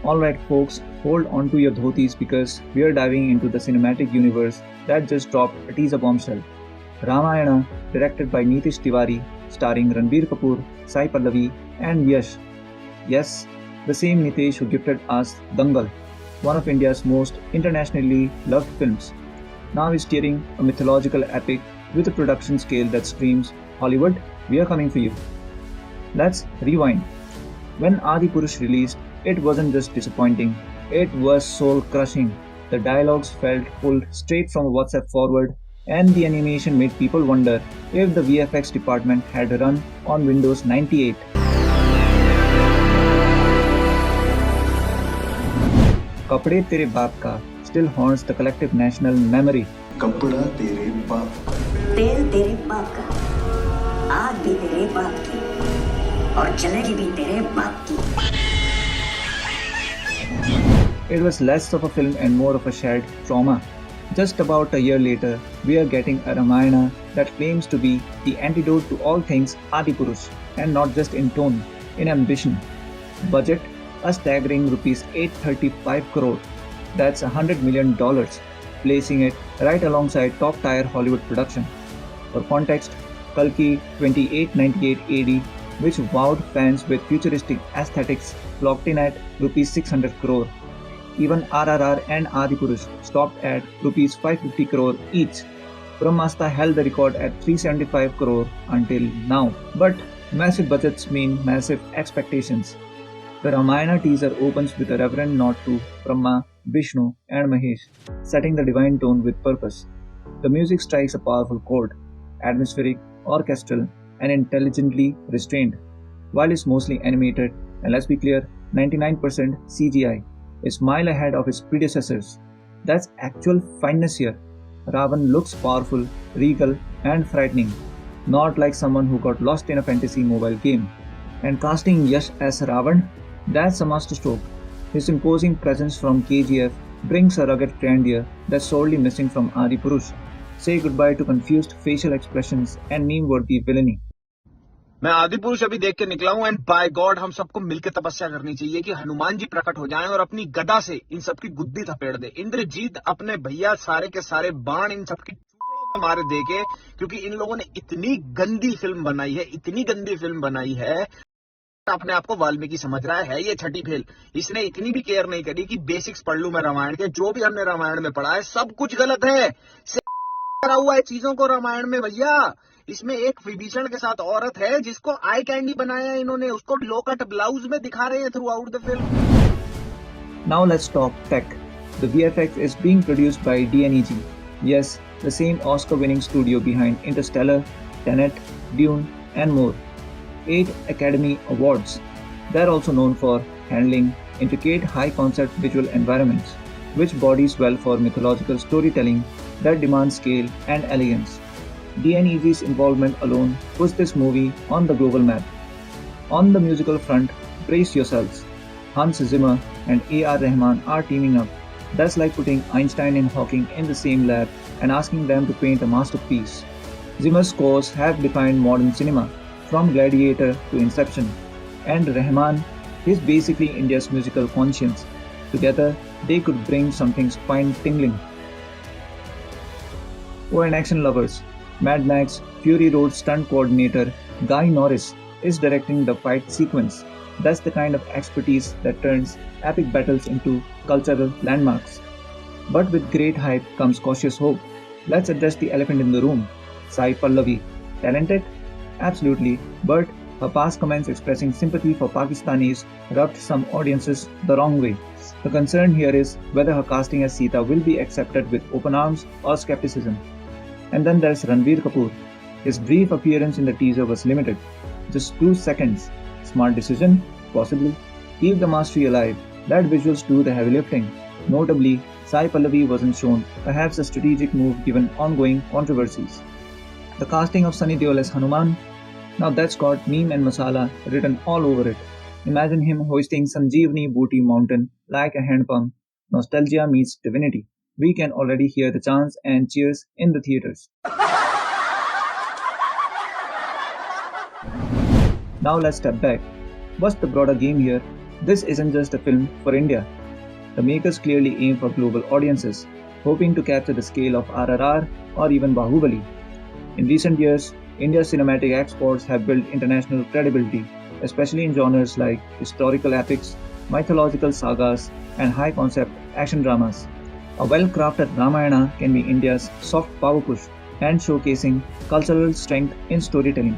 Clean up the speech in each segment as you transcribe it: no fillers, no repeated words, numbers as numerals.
Alright, folks, hold on to your dhotis because we are diving into the cinematic universe that just dropped a teaser bombshell. Ramayana, directed by Nitesh Tiwari, starring Ranbir Kapoor, Sai Pallavi, and Yash. Yes, the same Nitesh who gifted us Dangal, one of India's most internationally loved films. Now is steering a mythological epic with a production scale that screams, Hollywood, we are coming for you. Let's rewind. When Adipurush released, it wasn't just disappointing, it was soul crushing. The dialogues felt pulled straight from a WhatsApp forward, and the animation made people wonder if the VFX department had run on Windows 98. Kapde Tere Baap Ka still haunts the collective national memory. कपड़ा तेरे बाप का, तेल तेरे बाप का, आग भी तेरे बाप की, और जलेगी भी तेरे बाप की. It was less of a film and more of a shared trauma. Just about a year later, we are getting a Ramayana that claims to be the antidote to all things Adipurush, and not just in tone, in ambition. Budget, a staggering rupees 835 crore. That's $100 million, placing it right alongside top-tier Hollywood production. For context, Kalki 2898 AD, which wowed fans with futuristic aesthetics, clocked in at rupees 600 crore. Even RRR and Adipurush stopped at rupees 550 crore each. Brahmastra held the record at 375 crore until now. But massive budgets mean massive expectations. The Ramayana teaser opens with a reverent nod to Brahma, Vishnu, and Mahesh, setting the divine tone with purpose. The music strikes a powerful chord, atmospheric, orchestral, and intelligently restrained. While it's mostly animated, and let's be clear, 99% CGI, is mile ahead of its predecessors. That's actual fineness here. Ravan looks powerful, regal, and frightening, not like someone who got lost in a fantasy mobile game. And casting Yash as Ravan, that's a masterstroke. His imposing presence from KGF brings a rugged grandeur that's sorely missing from Adipurush. Say goodbye to confused facial expressions and meme-worthy villainy. मैं आदि पुरुष अभी देख के निकला हूं and bye God हम सबको मिलकर तपस्या करनी चाहिए कि हनुमान जी प्रकट हो जाएं और अपनी गदा से इन सबकी गुद्दी थपेड़ दे. इंद्रजीत अपने भैया सारे के सारे बाण इन सबकी चूड़ों में मारे देके, क्योंकि इन लोगों ने इतनी गंदी फिल्म बनाई है. अपने आप को वाल्मीकि समझ रहा है ये छठी फेल. इसने इतनी भी केयर नहीं करी कि बेसिक्स पढ़ लूं मैं रामायण के. जो भी हमने रामायण में पढ़ा है सब कुछ गलत है. करा हुआ है चीजों को रामायण में भैया. इसमें एक विभीषण के साथ औरत है जिसको आई कैंडी बनाया है इन्होंने, उसको लो कट ब्लाउज में दिखा रहे हैं through out the film. Now let's talk tech. The VFX is being produced by DNEG. Yes, the same Oscar-winning studio behind Interstellar, Tenet, Dune, and more. 8 Academy Awards. They're also known for handling intricate high-concept visual environments, which bodies well for mythological storytelling that demands scale and elegance. DNEG's involvement alone puts this movie on the global map. On the musical front, brace yourselves. Hans Zimmer and A.R. Rahman are teaming up. That's like putting Einstein and Hawking in the same lab and asking them to paint a masterpiece. Zimmer's scores have defined modern cinema, from Gladiator to Inception. And Rahman is basically India's musical conscience. Together, they could bring something spine-tingling. Oh, and action lovers. Mad Max Fury Road stunt coordinator Guy Norris is directing the fight sequence. That's the kind of expertise that turns epic battles into cultural landmarks. But with great hype comes cautious hope. Let's address the elephant in the room. Sai Pallavi. Talented? Absolutely, but her past comments expressing sympathy for Pakistanis rubbed some audiences the wrong way. The concern here is whether her casting as Sita will be accepted with open arms or skepticism. And then there's Ranbir Kapoor. His brief appearance in the teaser was limited. Just 2 seconds. Smart decision? Possibly. Keep the mastery alive. Let visuals do the heavy lifting. Notably, Sai Pallavi wasn't shown, perhaps a strategic move given ongoing controversies. The casting of Sunny Deol as Hanuman? Now that's got meme and masala written all over it. Imagine him hoisting Sanjeevani Booty Mountain like a hand pump. Nostalgia meets divinity. We can already hear the chants and cheers in the theaters. Now let's step back. What's the broader game here? This isn't just a film for India. The makers clearly aim for global audiences, hoping to capture the scale of RRR or even Bahubali. In recent years, India's cinematic exports have built international credibility, especially in genres like historical epics, mythological sagas, and high concept action dramas. A well crafted Ramayana can be India's soft power push and showcasing cultural strength in storytelling.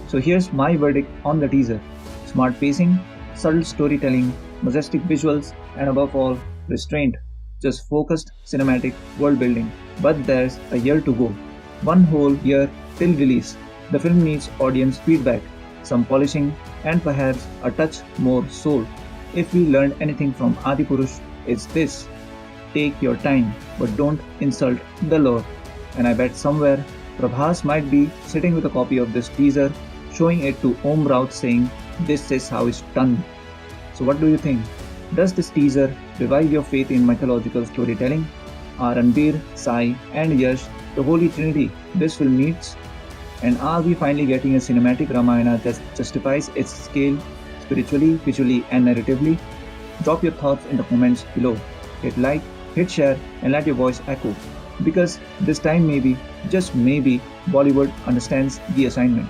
So here's my verdict on the teaser: smart pacing, subtle storytelling, majestic visuals, and above all, restraint. Just focused cinematic world building. But there's a year to go. One whole year till release. The film needs audience feedback, some polishing, and perhaps a touch more soul. If we learned anything from Adipurush, it's this: take your time, but don't insult the lore. And I bet somewhere Prabhas might be sitting with a copy of this teaser, showing it to Om Raut saying, "This is how it's done." So, what do you think? Does this teaser revive your faith in mythological storytelling? Are Ranbir, Sai, and Yash the holy trinity this film needs? And are we finally getting a cinematic Ramayana that justifies its scale spiritually, visually, and narratively? Drop your thoughts in the comments below. Hit like, hit share, and let your voice echo. Because this time, maybe, just maybe, Bollywood understands the assignment.